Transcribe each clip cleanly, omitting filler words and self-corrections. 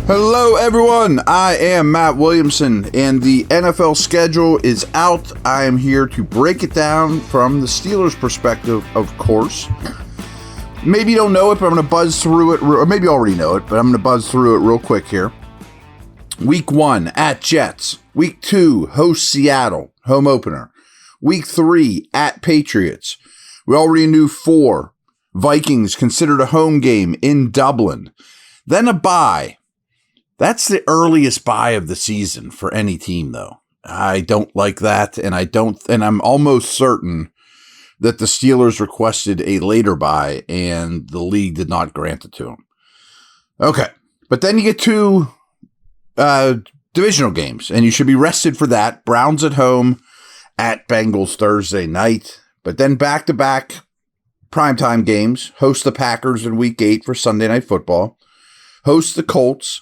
Hello, everyone. I am Matt Williamson, and the NFL schedule is out. I am here to break it down from the Steelers' perspective, of course. Maybe you don't know it, but I'm going to buzz through it, or maybe you already know it, but I'm going to buzz through it real quick here. Week 1, at Jets. Week 2, host Seattle, home opener. Week 3, at Patriots. We already knew 4, Vikings, considered a home game in Dublin. Then a bye. That's the earliest bye of the season for any team, though. I don't like that, and I'm almost certain that the Steelers requested a later bye, and the league did not grant it to them. Okay, but then you get 2 divisional games, and you should be rested for that. Browns at home, at Bengals Thursday night, but then back-to-back primetime games. Host the Packers in Week 8 for Sunday Night Football. Host the Colts.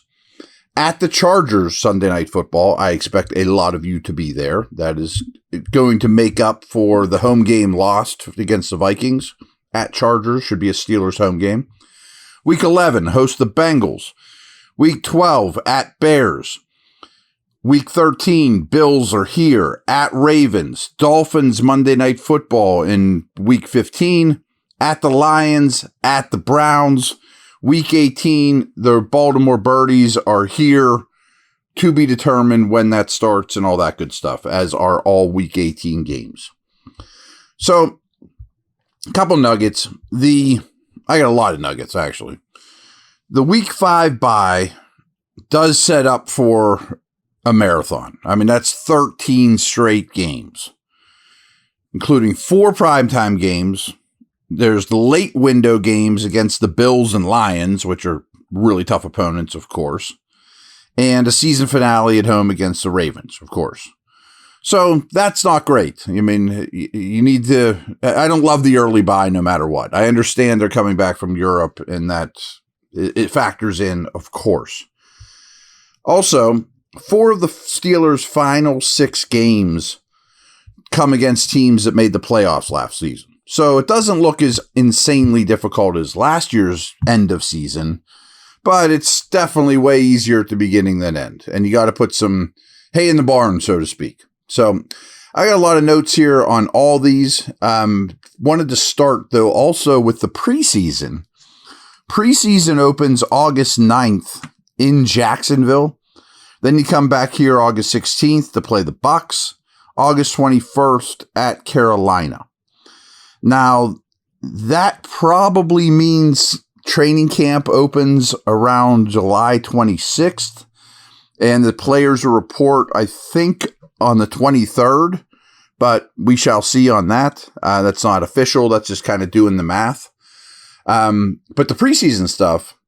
At the Chargers Sunday Night Football, I expect a lot of you to be there. That is going to make up for the home game lost against the Vikings. At Chargers should be a Steelers home game. Week 11, host the Bengals. Week 12, at Bears. Week 13, Bills are here. At Ravens. Dolphins Monday Night Football in Week 15. At the Lions. At the Browns. Week 18, the Baltimore Birdies are here, to be determined when that starts and all that good stuff, as are all Week 18 games. So, a couple nuggets. I got a lot of nuggets, actually. The Week 5 bye does set up for a marathon. I mean, that's 13 straight games, including 4 primetime games. There's the late window games against the Bills and Lions, which are really tough opponents, of course, and a season finale at home against the Ravens, of course. So that's not great. I mean, you need to, I don't love the early bye no matter what. I understand they're coming back from Europe and that it factors in, of course. Also, 4 of the Steelers' final 6 games come against teams that made the playoffs last season. So it doesn't look as insanely difficult as last year's end of season, but it's definitely way easier at the beginning than end. And you got to put some hay in the barn, so to speak. So I got a lot of notes here on all these. Wanted to start, though, also with the preseason. Preseason opens August 9th in Jacksonville. Then you come back here August 16th to play the Bucs. August 21st at Carolina. Now, that probably means training camp opens around July 26th, and the players will report, I think, on the 23rd, but we shall see on that. That's not official. That's just kind of doing the math. But the preseason stuff,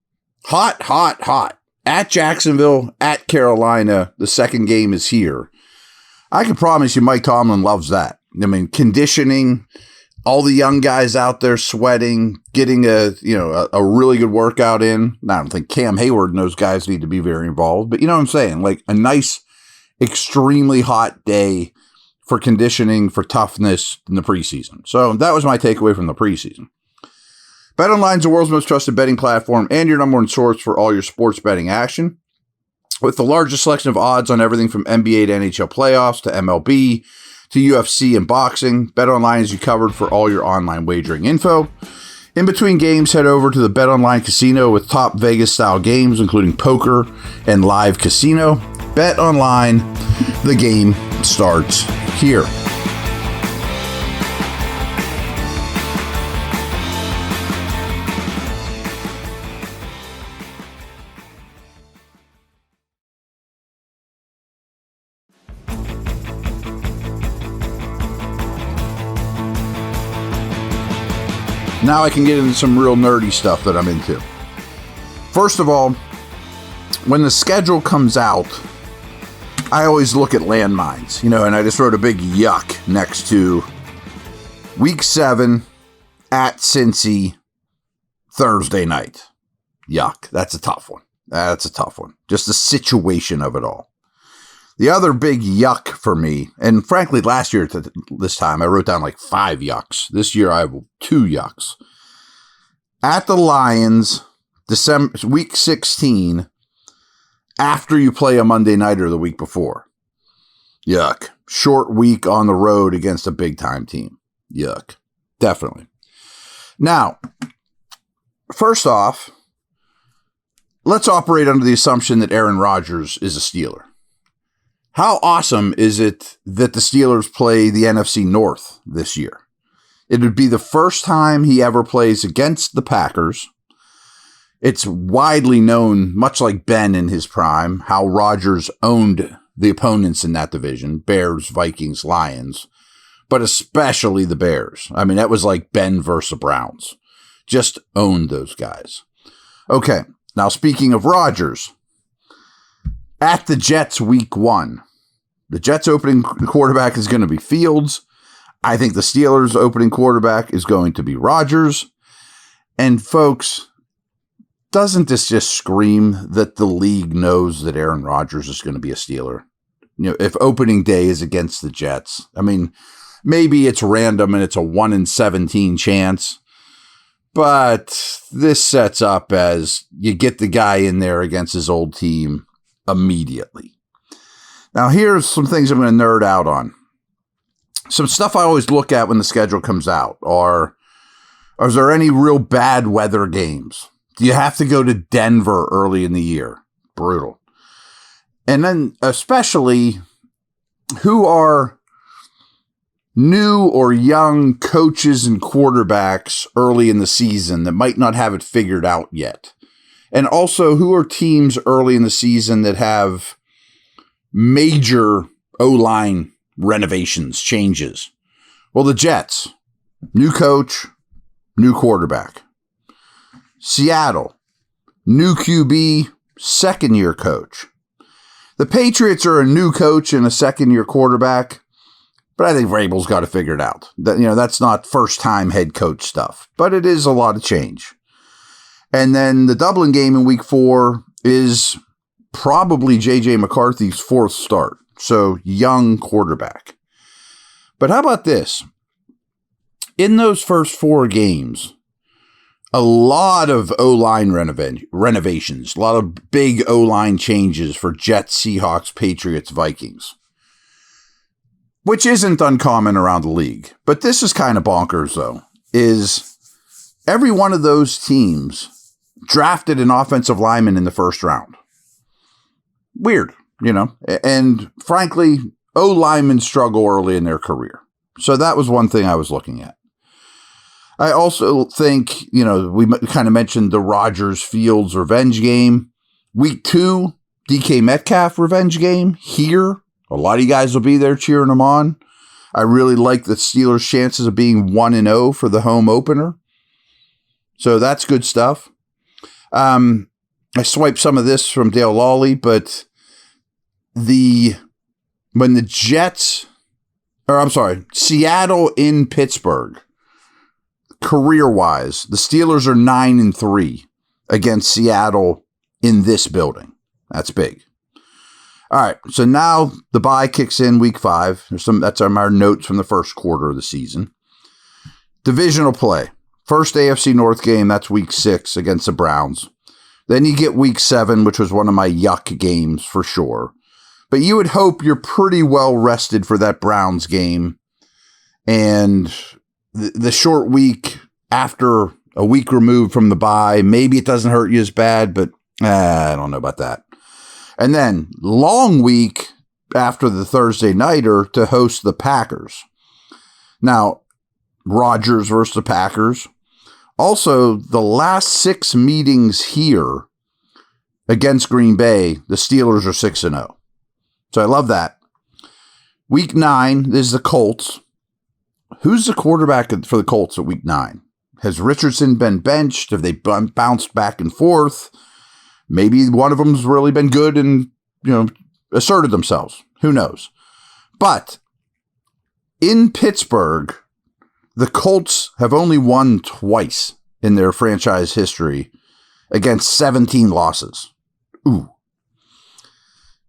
hot. At Jacksonville, at Carolina, the second game is here. I can promise you Mike Tomlin loves that. I mean, conditioning, all the young guys out there sweating, getting a really good workout in. I don't think Cam Hayward and those guys need to be very involved, but you know what I'm saying? Like a nice, extremely hot day for conditioning, for toughness in the preseason. So that was my takeaway from the preseason. BetOnline is the world's most trusted betting platform and your number one source for all your sports betting action. With the largest selection of odds on everything from NBA to NHL playoffs to MLB to UFC and boxing, BetOnline is you covered for all your online wagering info. In between games, head over to the BetOnline Casino with top Vegas-style games, including poker and live casino. BetOnline, the game starts here. Now I can get into some real nerdy stuff that I'm into. First of all, when the schedule comes out, I always look at landmines, and I just wrote a big yuck next to Week 7 at Cincy Thursday night. Yuck. That's a tough one. Just the situation of it all. The other big yuck for me, and frankly, last year at this time, I wrote down like 5 yucks. This year, I have 2 yucks. At the Lions, Week 16, after you play a Monday nighter the week before. Yuck. Short week on the road against a big-time team. Yuck. Definitely. Now, first off, let's operate under the assumption that Aaron Rodgers is a Steeler. How awesome is it that the Steelers play the NFC North this year? It would be the first time he ever plays against the Packers. It's widely known, much like Ben in his prime, how Rodgers owned the opponents in that division, Bears, Vikings, Lions, but especially the Bears. I mean, that was like Ben versus the Browns. Just owned those guys. Okay, now speaking of Rodgers, at the Jets week 1, the Jets opening quarterback is going to be Fields. I think the Steelers opening quarterback is going to be Rodgers. And folks, doesn't this just scream that the league knows that Aaron Rodgers is going to be a Steeler? You know, if opening day is against the Jets, I mean, maybe it's random and it's a 1 in 17 chance, but this sets up as you get the guy in there against his old team immediately. Now, here's some things I'm going to nerd out on. Some stuff I always look at when the schedule comes out are there any real bad weather games? Do you have to go to Denver early in the year? Brutal. And then especially, who are new or young coaches and quarterbacks early in the season that might not have it figured out yet? And also, who are teams early in the season that have major O-line renovations, changes? Well, the Jets, new coach, new quarterback. Seattle, new QB, second-year coach. The Patriots are a new coach and a second-year quarterback, but I think Vrabel's got to figure it out. That's not first-time head coach stuff, but it is a lot of change. And then the Dublin game in week 4 is probably J.J. McCarthy's 4th start, so young quarterback. But how about this? In those first 4 games, a lot of O-line renovations, a lot of big O-line changes for Jets, Seahawks, Patriots, Vikings, which isn't uncommon around the league. But this is kind of bonkers, though, is every one of those teams drafted an offensive lineman in the first round. Weird, and frankly, O-linemen struggle early in their career. So that was one thing I was looking at. I also think, we kind of mentioned the Rodgers-Fields revenge game. Week 2, DK Metcalf revenge game here. A lot of you guys will be there cheering him on. I really like the Steelers' chances of being 1-0 for the home opener. So that's good stuff. I swiped some of this from Dale Lawley, but Seattle in Pittsburgh, career-wise, the Steelers are 9-3 against Seattle in this building. That's big. All right, so now the bye kicks in week 5. That's our notes from the first quarter of the season. Divisional play. First AFC North game, that's week 6 against the Browns. Then you get week 7, which was one of my yuck games for sure. But you would hope you're pretty well rested for that Browns game. And the short week after a week removed from the bye, maybe it doesn't hurt you as bad, but I don't know about that. And then long week after the Thursday nighter to host the Packers. Now, Rodgers versus the Packers. Also, the last 6 meetings here against Green Bay, the Steelers are 6-0. So I love that. Week 9, this is the Colts. Who's the quarterback for the Colts at week 9? Has Richardson been benched? Have they bounced back and forth? Maybe one of them's really been good and, asserted themselves. Who knows? But in Pittsburgh, the Colts have only won twice in their franchise history against 17 losses. Ooh.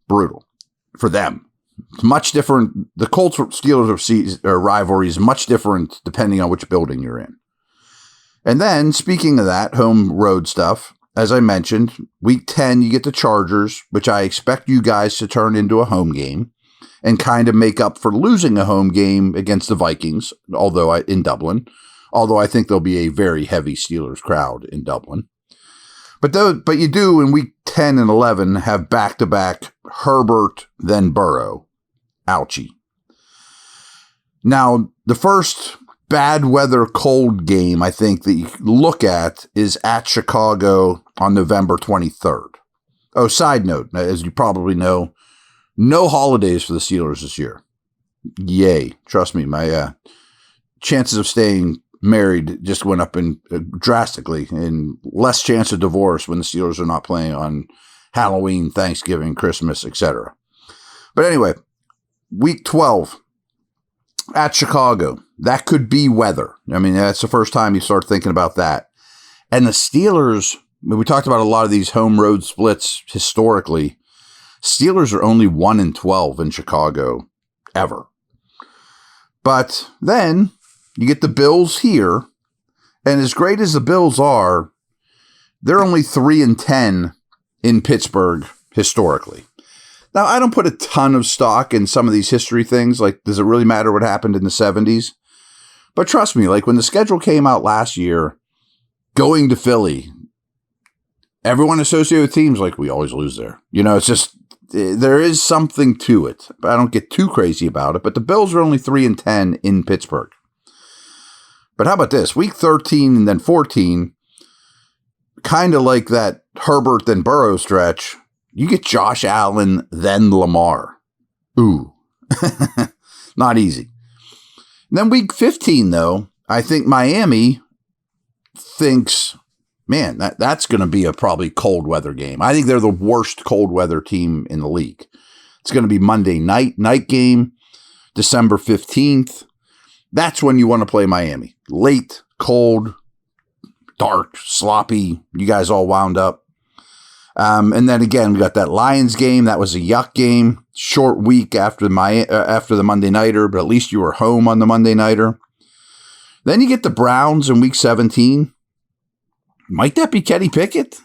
Brutal for them. It's much different. The Colts-Steelers rivalry is much different depending on which building you're in. And then, speaking of that, home road stuff, as I mentioned, week 10, you get the Chargers, which I expect you guys to turn into a home game and kind of make up for losing a home game against the Vikings, in Dublin. Although I think there'll be a very heavy Steelers crowd in Dublin. But you do in week 10 and 11 have back-to-back Herbert, then Burrow. Ouchie. Now, the first bad weather cold game I think that you look at is at Chicago on November 23rd. Oh, side note, as you probably know, no holidays for the Steelers this year. Yay. Trust me, my chances of staying married just went up drastically, and less chance of divorce when the Steelers are not playing on Halloween, Thanksgiving, Christmas, etc. But anyway, week 12 at Chicago. That could be weather. I mean, that's the first time you start thinking about that. And the Steelers, we talked about a lot of these home road splits historically. Steelers are only 1-12 in Chicago ever. But then you get the Bills here, and as great as the Bills are, they're only 3-10 in Pittsburgh historically. Now, I don't put a ton of stock in some of these history things. Like, does it really matter what happened in the 70s? But trust me, like when the schedule came out last year, going to Philly, everyone associated with teams like, we always lose there. You know, it's just, there is something to it. But I don't get too crazy about it. But the Bills are only 3-10 in Pittsburgh. But how about this? Week 13 and then 14, kind of like that Herbert then Burrow stretch, you get Josh Allen, then Lamar. Ooh. Not easy. And then week 15, though, I think Miami thinks, man, that's going to be a probably cold weather game. I think they're the worst cold weather team in the league. It's going to be Monday night game, December 15th. That's when you want to play Miami. Late, cold, dark, sloppy. You guys all wound up. And then again, we got that Lions game. That was a yuck game. Short week after the Monday Nighter, but at least you were home on the Monday Nighter. Then you get the Browns in week 17. Might that be Kenny Pickett?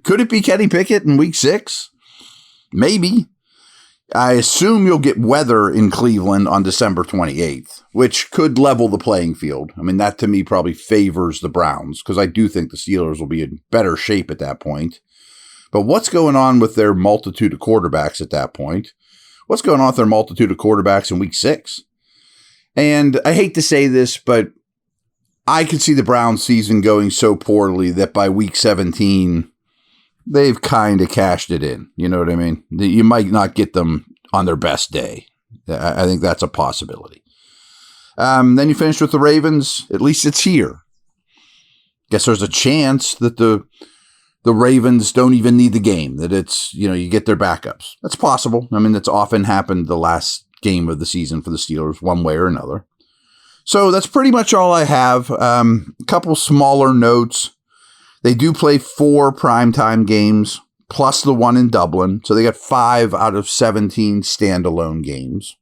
Could it be Kenny Pickett in week 6? Maybe. I assume you'll get weather in Cleveland on December 28th, which could level the playing field. I mean, that to me probably favors the Browns because I do think the Steelers will be in better shape at that point. But what's going on with their multitude of quarterbacks at that point? What's going on with their multitude of quarterbacks in week 6? And I hate to say this, but I could see the Browns season going so poorly that by week 17, they've kind of cashed it in. You know what I mean? You might not get them on their best day. I think that's a possibility. Then you finish with the Ravens. At least it's here. Guess there's a chance that the Ravens don't even need the game, that it's, you get their backups. That's possible. I mean, that's often happened the last game of the season for the Steelers, one way or another. So that's pretty much all I have. A couple smaller notes. They do play 4 primetime games, plus the one in Dublin. So they got 5 out of 17 standalone games.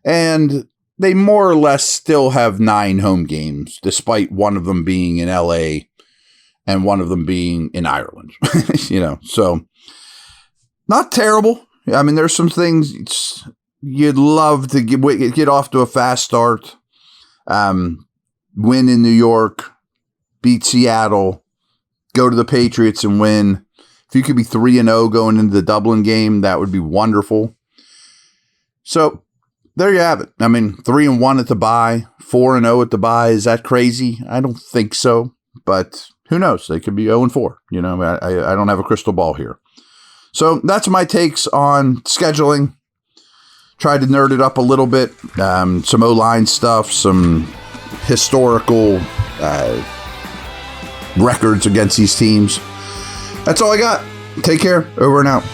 And they more or less still have 9 home games, despite one of them being in LA and one of them being in Ireland, so not terrible. I mean, there's some things you'd love to get off to a fast start, win in New York, beat Seattle, go to the Patriots and win. If you could be 3-0 going into the Dublin game, that would be wonderful. So there you have it. I mean, 3-1 at the bye, 4-0 at the bye. Is that crazy? I don't think so, but who knows? They could be 0-4. I don't have a crystal ball here. So that's my takes on scheduling. Tried to nerd it up a little bit. Some O-line stuff, some historical records against these teams. That's all I got. Take care. Over and out.